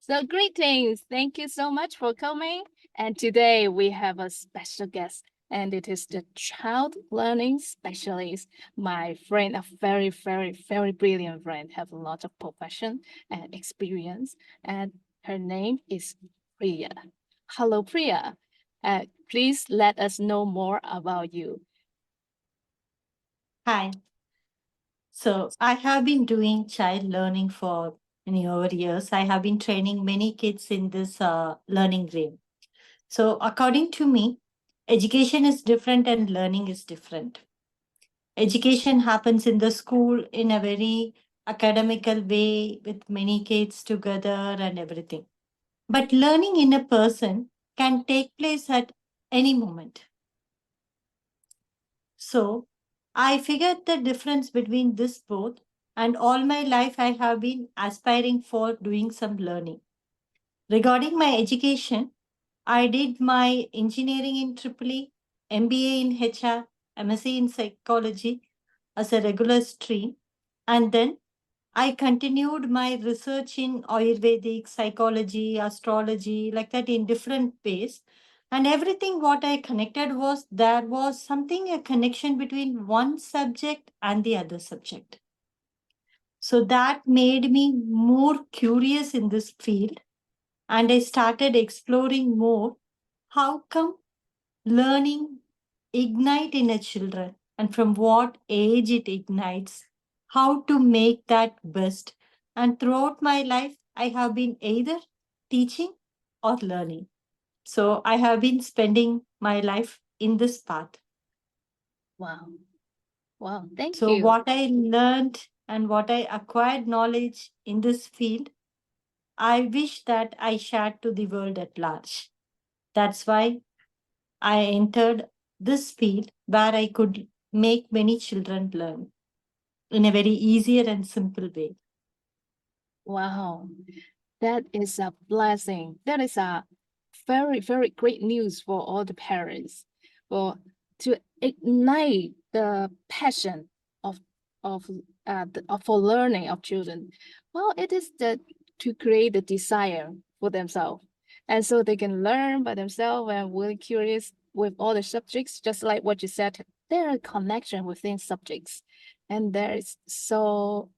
So greetings. Thank you so much for coming. And today we have a special guest, and it is the child learning specialist. My friend, a very, very, very brilliant friend, have a lot of profession and experience. And her name is Priya. Hello, Priya. Please let us know more about you. Hi. So I have been doing child learning for many over years. I have been training many kids in this learning realm. So according to me, education is different and learning is different. Education happens in the school in a very academical way with many kids together and everything. But learning in a person can take place at any moment. So I figured the difference between this both, and all my life I have been aspiring for doing some learning. Regarding my education, I did my engineering in EEE, MBA in HR, MSc in psychology as a regular stream, and then I continued my research in Ayurvedic, psychology, astrology, like that in different ways. And everything what I connected was there was something, a connection between one subject and the other subject. So that made me more curious in this field. And I started exploring more how come learning ignite in a children and from what age it ignites, how to make that best. And throughout my life, I have been either teaching or learning. So I have been spending my life in this path. Wow. Wow. Thank So you. what I learned and what I acquired knowledge in this field, I wish that I shared to the world at large. That's why I entered this field where I could make many children learn in a very easier and simple way. Wow. That is a blessing. That is a very, very great news for all the parents. For to ignite the passion of for learning of children. Well, it is the to create the desire for themselves, and so they can learn by themselves and really curious with all the subjects. Just like what you said, there are connection within subjects, and there is so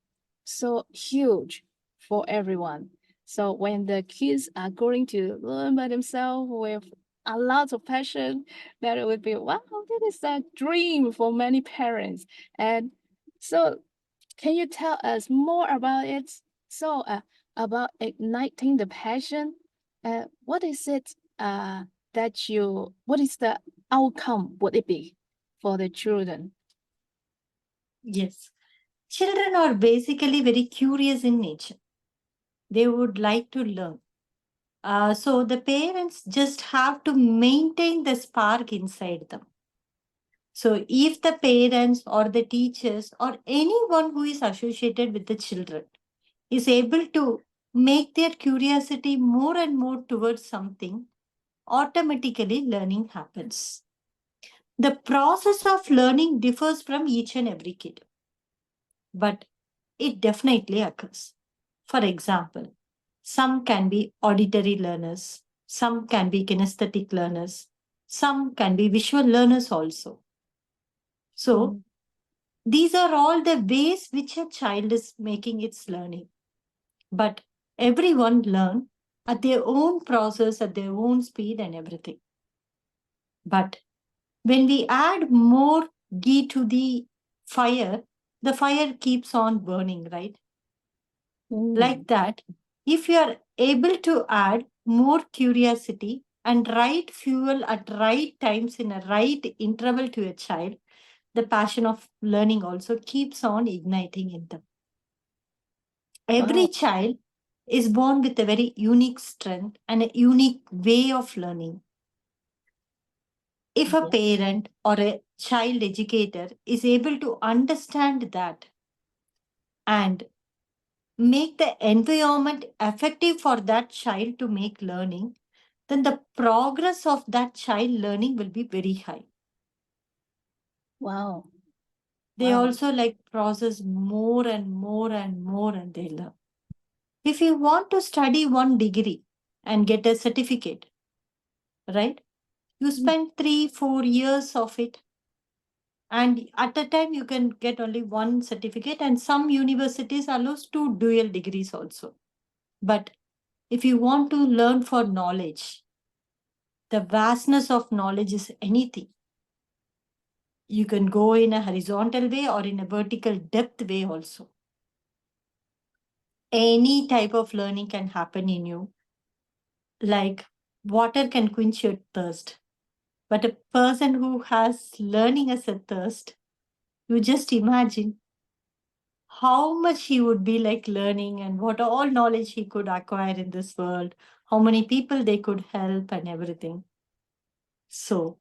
huge for everyone. So when the kids are going to learn by themselves with a lot of passion, that it would be, wow, that is a dream for many parents. And so can you tell us more about it? So about igniting the passion, what is it what is the outcome would it be for the children? Yes. Children are basically very curious in nature. They would like to learn. So the parents just have to maintain the spark inside them. So if the parents or the teachers or anyone who is associated with the children is able to make their curiosity more and more towards something, automatically learning happens. The process of learning differs from each and every kid, but it definitely occurs. For example, some can be auditory learners, some can be kinesthetic learners, some can be visual learners also. So, Mm. these are all the ways which a child is making its learning. But everyone learn at their own process, at their own speed and everything. But when we add more ghee to the fire keeps on burning, right? Mm. Like that, if you are able to add more curiosity and right fuel at right times in a right interval to a child, the passion of learning also keeps on igniting in them. Every Wow. child is born with a very unique strength and a unique way of learning. If a Yeah. parent or a child educator is able to understand that and make the environment effective for that child to make learning, then the progress of that child learning will be very high. Wow. They Wow. also like process more and more and more and they learn. If you want to study one degree and get a certificate, right? You spend 3-4 years of it. And at a time, you can get only one certificate, and some universities allows 2 dual degrees also. But if you want to learn for knowledge, the vastness of knowledge is anything. You can go in a horizontal way or in a vertical depth way also. Any type of learning can happen in you. Like water can quench your thirst. But a person who has learning as a thirst, you just imagine how much he would be like learning and what all knowledge he could acquire in this world, how many people they could help and everything. So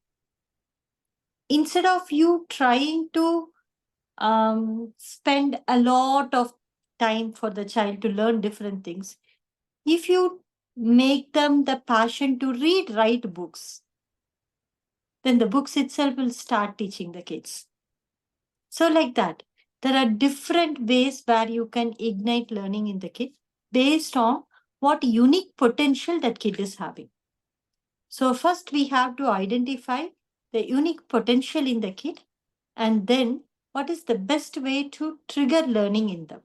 instead of you trying to spend a lot of time for the child to learn different things, if you make them the passion to write books, then the books itself will start teaching the kids. So like that, there are different ways where you can ignite learning in the kid based on what unique potential that kid is having. So first we have to identify the unique potential in the kid, and then what is the best way to trigger learning in them.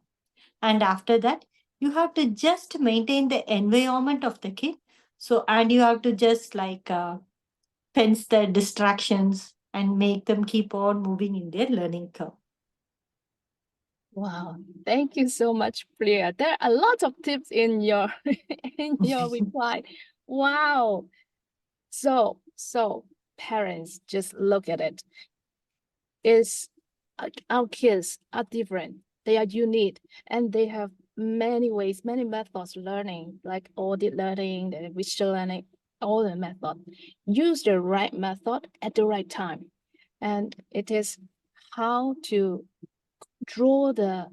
And after that, you have to just maintain the environment of the kid. So, and you have to just like fence the distractions and make them keep on moving in their learning curve. Wow, thank you so much, Priya. There are a lot of tips in your in your reply. Wow. So parents, just look at it. Is our kids are different. They are unique, and they have many ways, many methods of learning, like audit learning, the visual learning, all the method. Use the right method at the right time, and it is how to draw the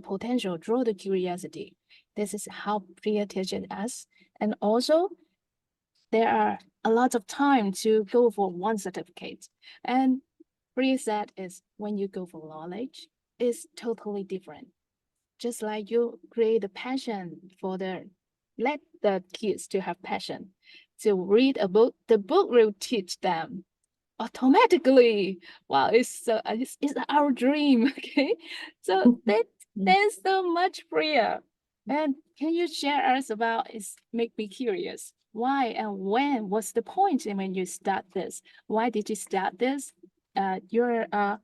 potential, draw the curiosity. This is how Priya teaches us. And also, there are a lot of time to go for one certificate. And Priya said is when you go for knowledge, it's totally different. Just like you create a passion for let the kids to have passion to read a book, the book will teach them automatically. Wow, it's our dream. Okay, so thanks so much, Priya. And can you share us about? It make me curious. Why and when? What's the point when you start this? Why did you start this? You're a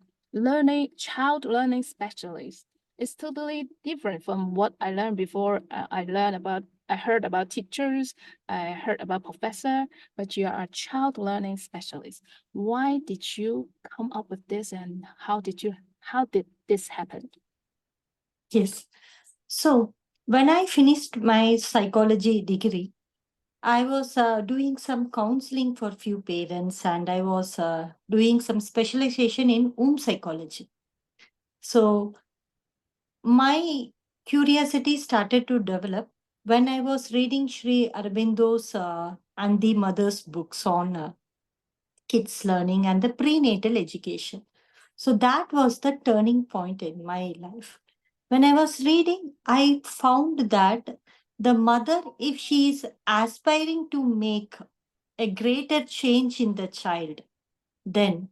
child learning specialist. It's totally different from what I learned before. I heard about teachers. I heard about professor. But you are a child learning specialist. Why did you come up with this, and how did this happen? Yes. So when I finished my psychology degree, I was doing some counseling for few parents, and I was doing some specialization in womb psychology. So my curiosity started to develop when I was reading Sri Aurobindo's and the mother's books on kids learning and the prenatal education. So that was the turning point in my life. When I was reading, I found that the mother, if she is aspiring to make a greater change in the child, then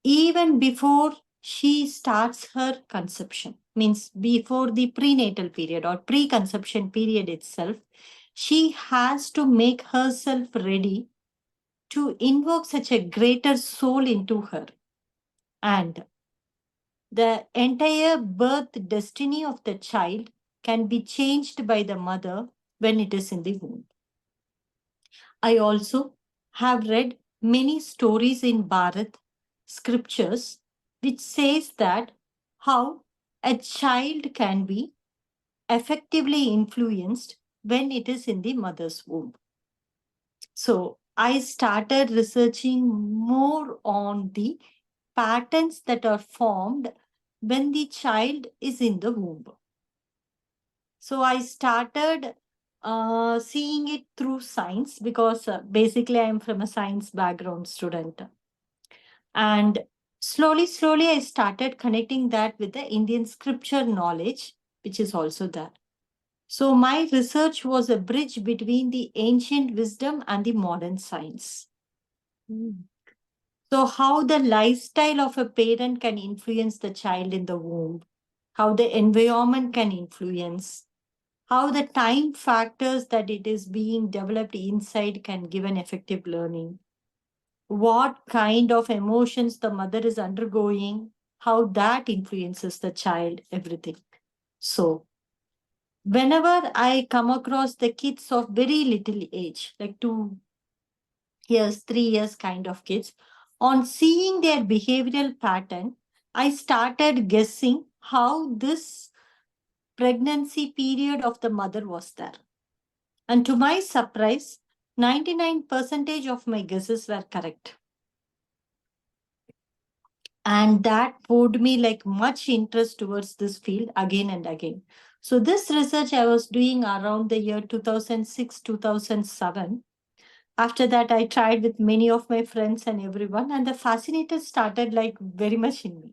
even before she starts her conception, means before the prenatal period or preconception period itself, she has to make herself ready to invoke such a greater soul into her. And the entire birth destiny of the child can be changed by the mother when it is in the womb. I also have read many stories in Bharat scriptures which says that how a child can be effectively influenced when it is in the mother's womb. So I started researching more on the patterns that are formed when the child is in the womb. So I started seeing it through science because basically I'm from a science background student. And slowly, I started connecting that with the Indian scripture knowledge, which is also there. So my research was a bridge between the ancient wisdom and the modern science. Mm. So how the lifestyle of a parent can influence the child in the womb, how the environment can influence, how the time factors that it is being developed inside can give an effective learning, what kind of emotions the mother is undergoing, how that influences the child, everything. So whenever I come across the kids of very little age, like 2 years, 3 years kind of kids, on seeing their behavioral pattern, I started guessing how this pregnancy period of the mother was there. And to my surprise, 99% of my guesses were correct. And that poured me like much interest towards this field again and again. So this research I was doing around the year 2006, 2007. After that, I tried with many of my friends and everyone, and the fascinator started like very much in me.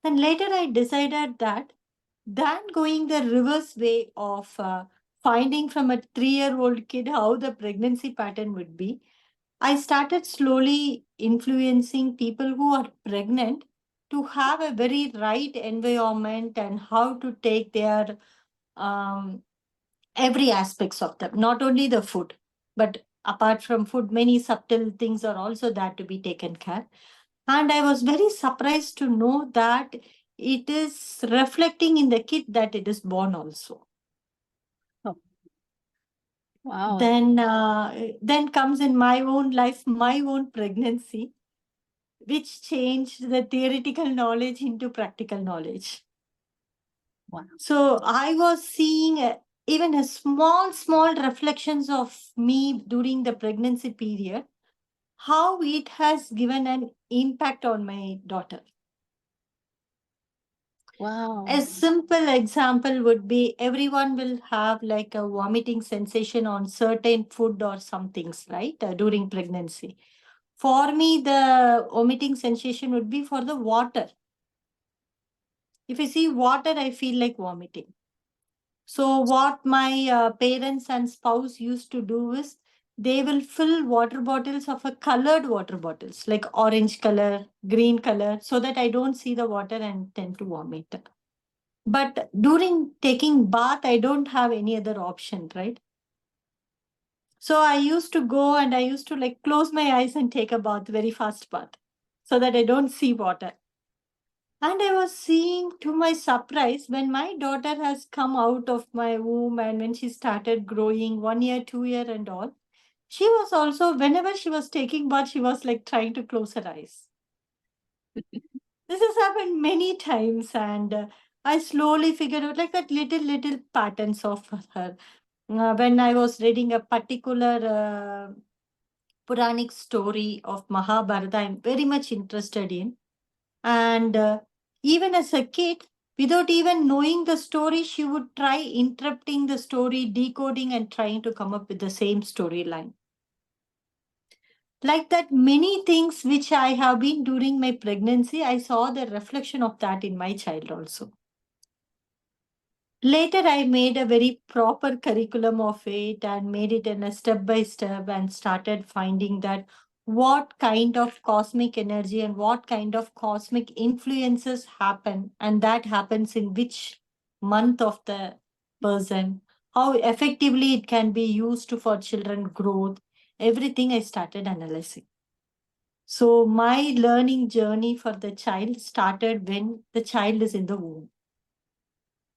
Then later I decided that than going the reverse way of finding from a 3-year-old kid how the pregnancy pattern would be, I started slowly influencing people who are pregnant to have a very right environment and how to take their um, every aspects of them, not only the food, but apart from food, many subtle things are also there to be taken care. And I was very surprised to know that it is reflecting in the kid that it is born also. Oh, wow. Then comes in my own life, my own pregnancy, which changed the theoretical knowledge into practical knowledge. Wow. So I was seeing even a small reflections of me during the pregnancy period, how it has given an impact on my daughter. Wow. A simple example would be everyone will have like a vomiting sensation on certain food or some things, right? During pregnancy. For me, the vomiting sensation would be for the water. If I see water, I feel like vomiting. So what my parents and spouse used to do is they will fill water bottles of a colored water bottles, like orange color, green color, so that I don't see the water and tend to vomit. But during taking bath, I don't have any other option, right? So I used to go and I used to like close my eyes and take a bath, very fast bath, so that I don't see water. And I was seeing to my surprise when my daughter has come out of my womb and when she started growing 1 year, 2 year, and all, she was also, whenever she was taking bath, she was like trying to close her eyes. This has happened many times, and I slowly figured out like that little patterns of her. When I was reading a particular Puranic story of Mahabharata, I'm very much interested in. And even as a kid, without even knowing the story, she would try interrupting the story, decoding, and trying to come up with the same storyline. Like that, many things which I have been during my pregnancy, I saw the reflection of that in my child also. Later, I made a very proper curriculum of it and made it in a step by step and started finding that what kind of cosmic energy and what kind of cosmic influences happen, and that happens in which month of the person, how effectively it can be used for children growth. Everything I started analyzing. So my learning journey for the child started when the child is in the womb.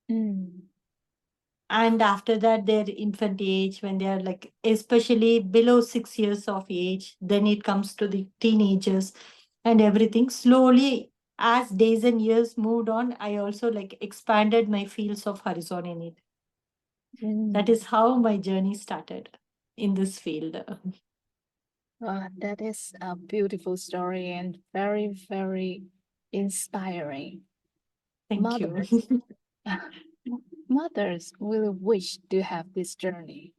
Mm. And after that, their infant age, when they are like, especially below 6 years of age, then it comes to the teenagers and everything. Slowly, as days and years moved on, I also like expanded my fields of horizon in it. That Mm. is how my journey started in this field. That is a beautiful story and very, very inspiring. Thank you. Mothers, mothers really wish to have this journey,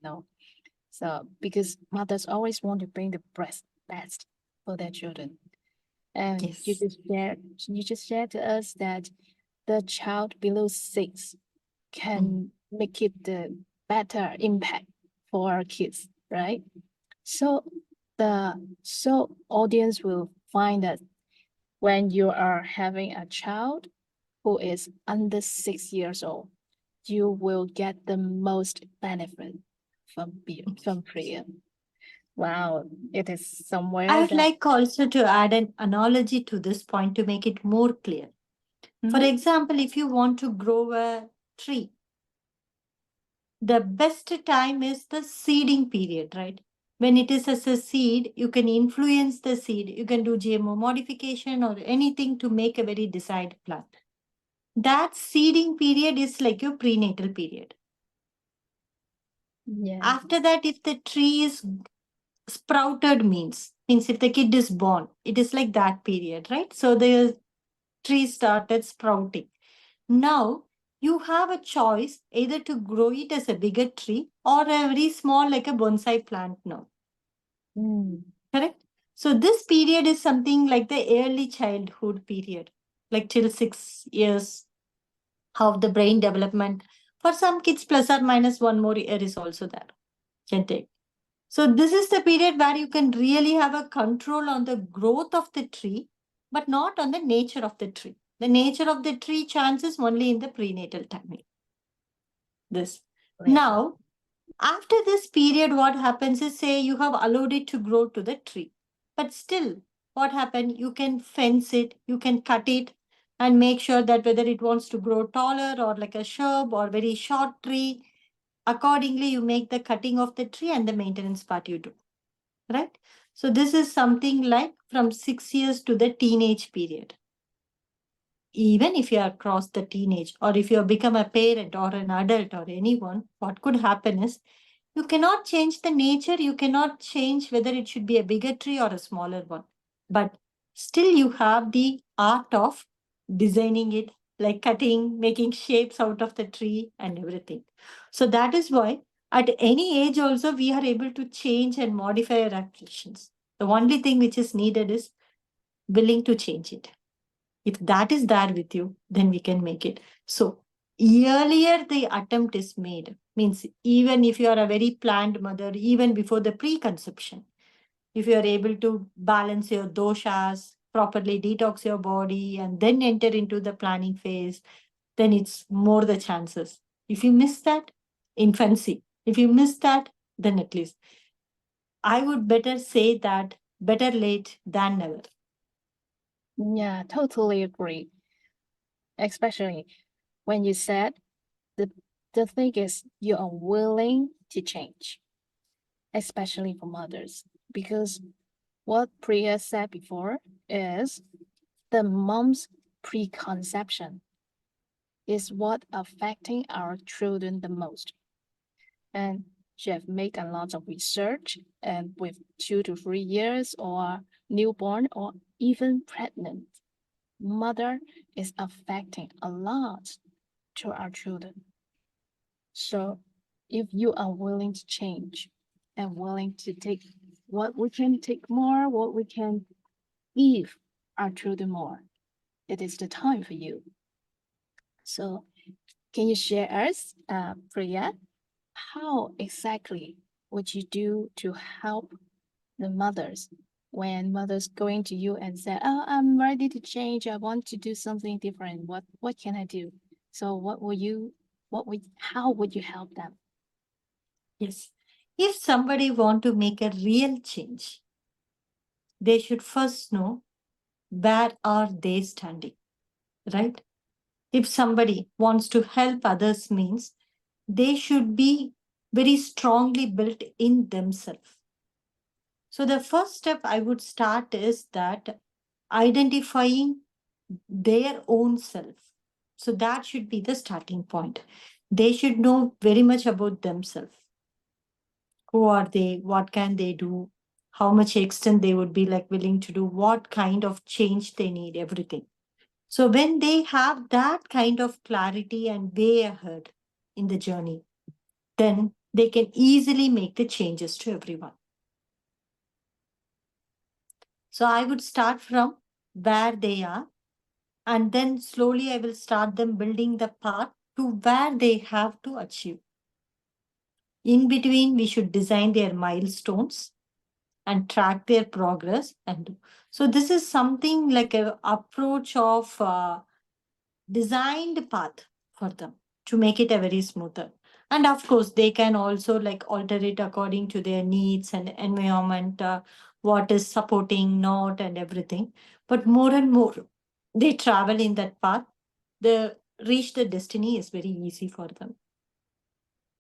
So because mothers always want to bring the best for their children. And Yes. you just shared to us that the child below 6 Mm. can make it the better impact for our kids, right? So so audience will find that when you are having a child who is under 6 years old, you will get the most benefit from Priya. Wow, it is I somewhere would that like also to add an analogy to this point to make it more clear. For Mhm. example, if you want to grow a tree, the best time is the seeding period, right? When it is as a seed, you can influence the seed. You can do GMO modification or anything to make a very desired plant. That seeding period is like your prenatal period. Yeah. After that, if the tree is sprouted, means if the kid is born, it is like that period, right? So the tree started sprouting. Now you have a choice either to grow it as a bigger tree or a very small, like a bonsai plant now. Mm. Correct? So this period is something like the early childhood period, like till 6 years of the brain development. For some kids, plus or minus 1 more year is also there. Can take. So this is the period where you can really have a control on the growth of the tree, but not on the nature of the tree. The nature of the tree chances only in the prenatal timing. This. Yeah. Now, after this period, what happens is, say you have allowed it to grow to the tree, but still, what happened? You can fence it, you can cut it, and make sure that whether it wants to grow taller or like a shrub or very short tree, accordingly, you make the cutting of the tree and the maintenance part you do. Right? So this is something like from 6 years to the teenage period. Even if you have crossed the teenage, or if you have become a parent or an adult or anyone, what could happen is you cannot change the nature, you cannot change whether it should be a bigger tree or a smaller one. But still, you have the art of designing it, like cutting, making shapes out of the tree and everything. So that is why at any age also we are able to change and modify our actions. The only thing which is needed is willing to change it. If that is there with you, then we can make it. So earlier the attempt is made, means even if you are a very planned mother, even before the preconception, if you are able to balance your doshas, properly detox your body, and then enter into the planning phase, then it's more the chances. If you miss that, infancy. If you miss that, then at least I would better say that better late than never. Yeah, totally agree. Especially when you said the the thing is you are willing to change, especially for mothers, because what Priya said before is the mom's preconception is what affecting our children the most. And she have made a lot of research and with 2 to 3 years or newborn or even pregnant, mother is affecting a lot to our children. So if you are willing to change and willing to take what we can take more, what we can give our children more, it is the time for you. So can you share us, Priya, how exactly would you do to help the mothers when mothers going to you and say, "Oh, I'm ready to change. I want to do something different. What can I do?" So how would you help them? Yes. If somebody want to make a real change, they should first know where are they standing, right? If somebody wants to help others means they should be very strongly built in themselves. So the first step I would start is that identifying their own self. So that should be the starting point. They should know very much about themselves. Who are they? What can they do? How much extent they would be like willing to do? What kind of change they need? Everything. So when they have that kind of clarity and way ahead in the journey, then they can easily make the changes to everyone. So I would start from where they are, and then slowly I will start them building the path to where they have to achieve. In between, we should design their milestones and track their progress. And so this is something like an approach of designed path for them to make it a very smoother. And of course, they can also like alter it according to their needs and environment, what is supporting, not, and everything. But more and more they travel in that path, the reach the destiny is very easy for them.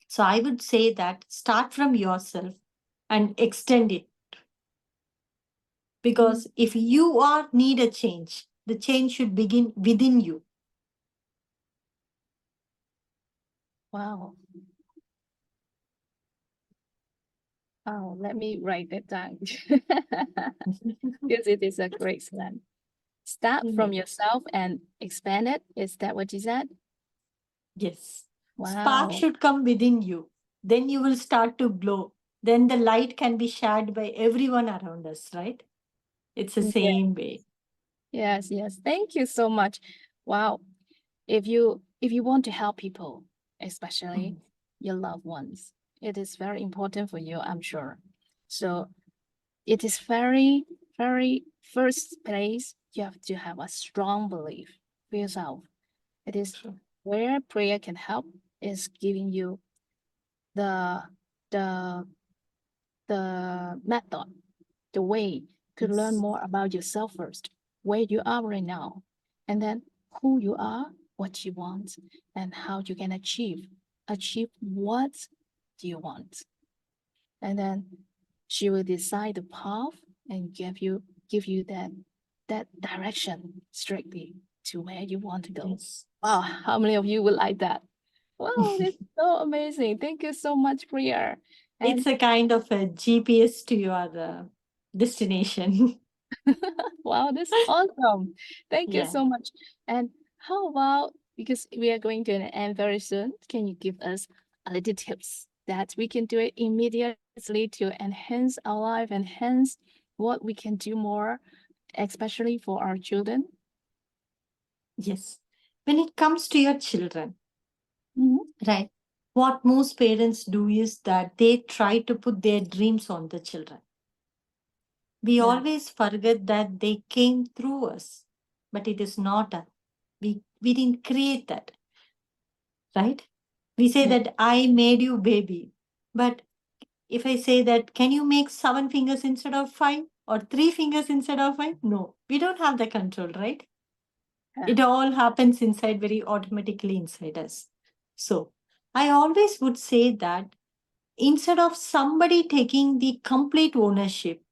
So I would say that start from yourself and extend it, because if you are need a change, the change should begin within you. Wow. Oh, let me write that down. Because it is a great slam. Start from yourself and expand it. Is that what you said? Yes. Spark Wow. should come within you. Then you will start to glow. Then the light can be shared by everyone around us, right? It's the Yeah. same way. Yes, yes. Thank you so much. Wow. If you want to help people, especially your loved ones, it is very important for you, I'm sure. So it is very, very first place, you have to have a strong belief for yourself. It is True. where prayer can help is giving you the the the method, the way to learn Yes. more about yourself first, where you are right now, and then who you are, what you want, and how you can achieve what you want. And then she will decide the path and give you that direction strictly to where you want to go. Yes. Wow, how many of you would like that? Wow, this is so amazing. Thank you so much, Priya. And It's a kind of a GPS to your destination. wow, this is awesome. Thank you Yeah. so much. And how about, because we are going to an end very soon, can you give us a little tips that we can do it immediately to enhance our life, enhance what we can do more, especially for our children? Yes. When it comes to your children, Mhm. right? What most parents do is that they try to put their dreams on the children. We Yeah. always forget that they came through us, but it is not a, we didn't create that, right? We say Yeah. that I made you baby, but if I say that can you make 7 fingers instead of 5 or 3 fingers instead of 5? No, we don't have the control, right? Yeah. It all happens inside very automatically inside us. So I always would say that instead of somebody taking the complete ownership,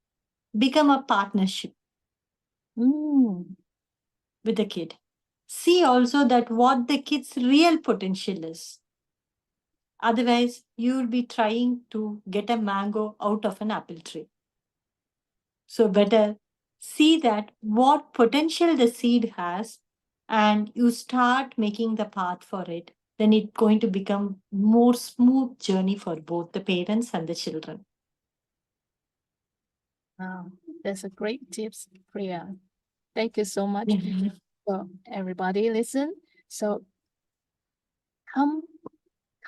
become a partnership Mm. with the kid. See also that what the kid's real potential is. Otherwise, you will be trying to get a mango out of an apple tree. So better see that what potential the seed has and you start making the path for it. Then it's going to become more smooth journey for both the parents and the children. Wow, that's a great tips, Priya. Thank you so much. So everybody listen. So come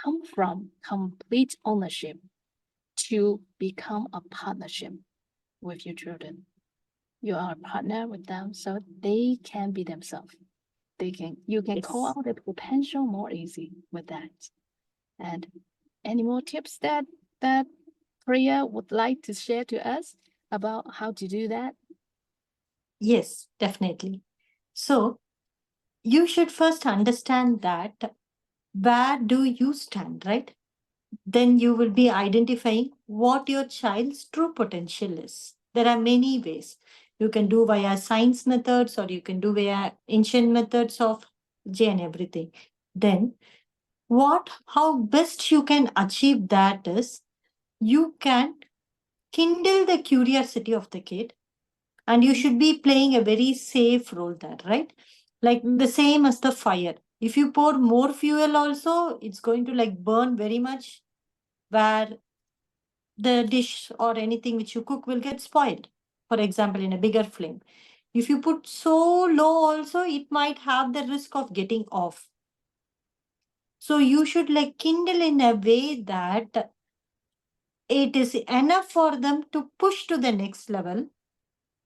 come from complete ownership to become a partnership with your children. You are a partner with them so they can be themselves. You can call Yes. out the potential more easy with that. And any more tips that Priya would like to share to us about how to do that? Yes, definitely. So you should first understand that where do you stand, right? Then you will be identifying what your child's true potential is. There are many ways. You can do via science methods or you can do via ancient methods of J and everything. Then how best you can achieve that is you can kindle the curiosity of the kid and you should be playing a very safe role there, right? Like Mm. the same as the fire. If you pour more fuel also, it's going to like burn very much, where the dish or anything which you cook will get spoiled. For example, in a bigger flame. If you put so low also, it might have the risk of getting off. So you should like kindle in a way that it is enough for them to push to the next level,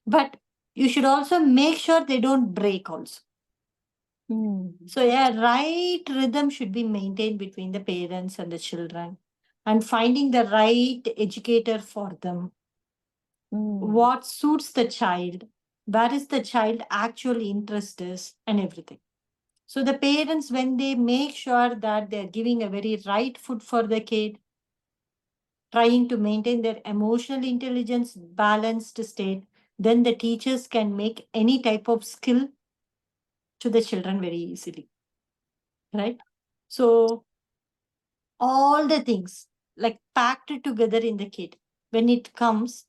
but you should also make sure they don't break also. So a right rhythm should be maintained between the parents and the children, and finding the right educator for them. What suits the child, where is the child actual interest is, and everything. So the parents, when they make sure that they're giving a very right food for the kid, trying to maintain their emotional intelligence balanced state, then the teachers can make any type of skill to the children very easily. Right? So all the things like packed together in the kid, when it comes,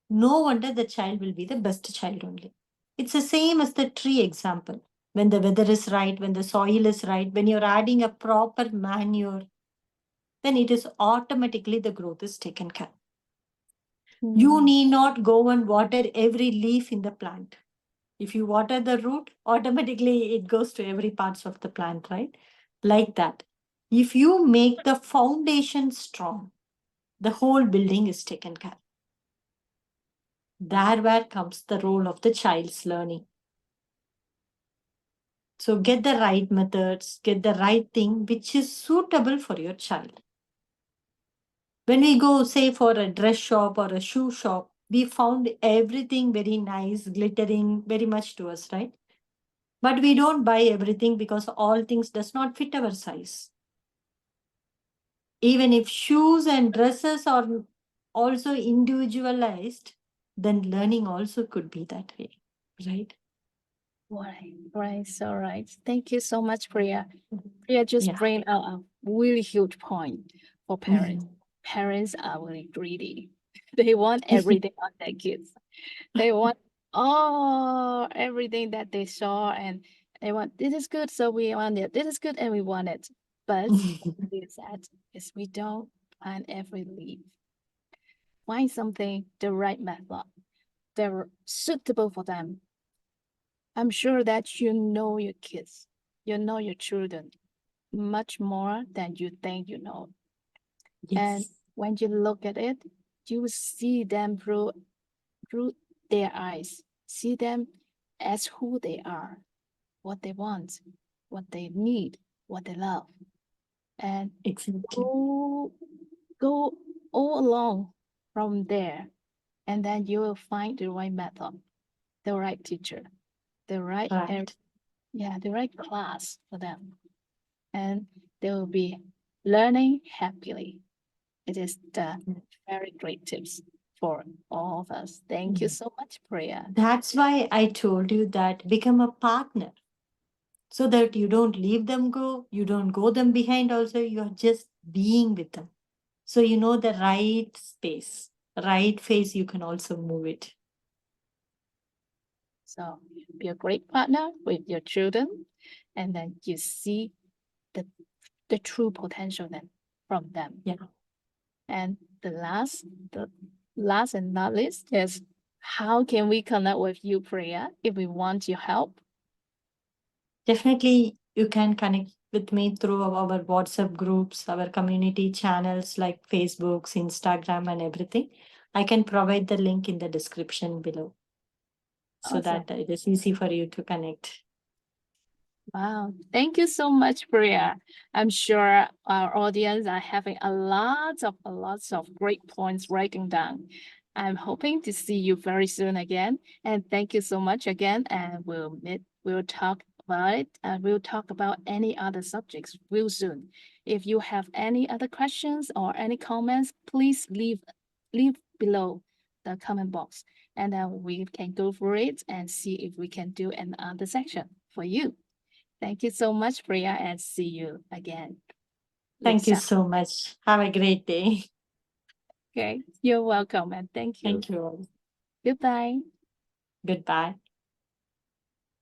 no wonder the child will be the best child only. It's the same as the tree example. When the weather is right, when the soil is right, when you're adding a proper manure, then it is automatically the growth is taken care. You need not go and water every leaf in the plant. If you water the root, automatically it goes to every parts of the plant, right? Like that. If you make the foundation strong, the whole building is taken care. There where comes the role of the child's learning. So get the right methods, get the right thing which is suitable for your child. When we go, say, for a dress shop or a shoe shop, we found everything very nice, glittering very much to us, right? But we don't buy everything because all things does not fit our size. Even if shoes and dresses are also individualized, then learning also could be that way, right? Right. So right. Thank you so much, Priya. Priya just bring out a really huge point for parents. Parents are really greedy. They want everything on their kids. They want everything that they saw, and they want this is good, so we want it. This is good, and we want it. But what is that is we don't plan every leaf. Find something the right method. They're suitable for them. I'm sure that you know your kids, you know your children much more than you think you know. And Yes, when you look at it, you will see them through their eyes, see them as who they are, what they want, what they need, what they love, and exactly. go all along from there, and then you will find the right method, the right teacher, the right Right. the right class for them, and they will be learning happily. It is the very great tips for all of us. Thank you so much, Priya. That's why I told you that become a partner so that you don't leave them go, you don't go them behind also, you're just being with them. So you know the right space, right phase, you can also move it. So be a great partner with your children, and then you see the true potential then from them. Yeah. And the last and not least is how can we connect with you, Priya, if we want your help? Definitely, you can connect with me through our WhatsApp groups, our community channels like Facebooks, Instagram, and everything. I can provide the link in the description below so Awesome. that it is easy for you to connect. Wow. Thank you so much, Priya. I'm sure our audience are having lots of great points writing down. I'm hoping to see you very soon again. And thank you so much again. And we'll talk about it. And we'll talk about any other subjects real soon. If you have any other questions or any comments, please leave below the comment box. And then we can go through it and see if we can do another section for you. Thank you so much, Priya, and see you again. Thank you so much. Have a great day. Okay, you're welcome, and thank you. Thank you all. Goodbye. Goodbye.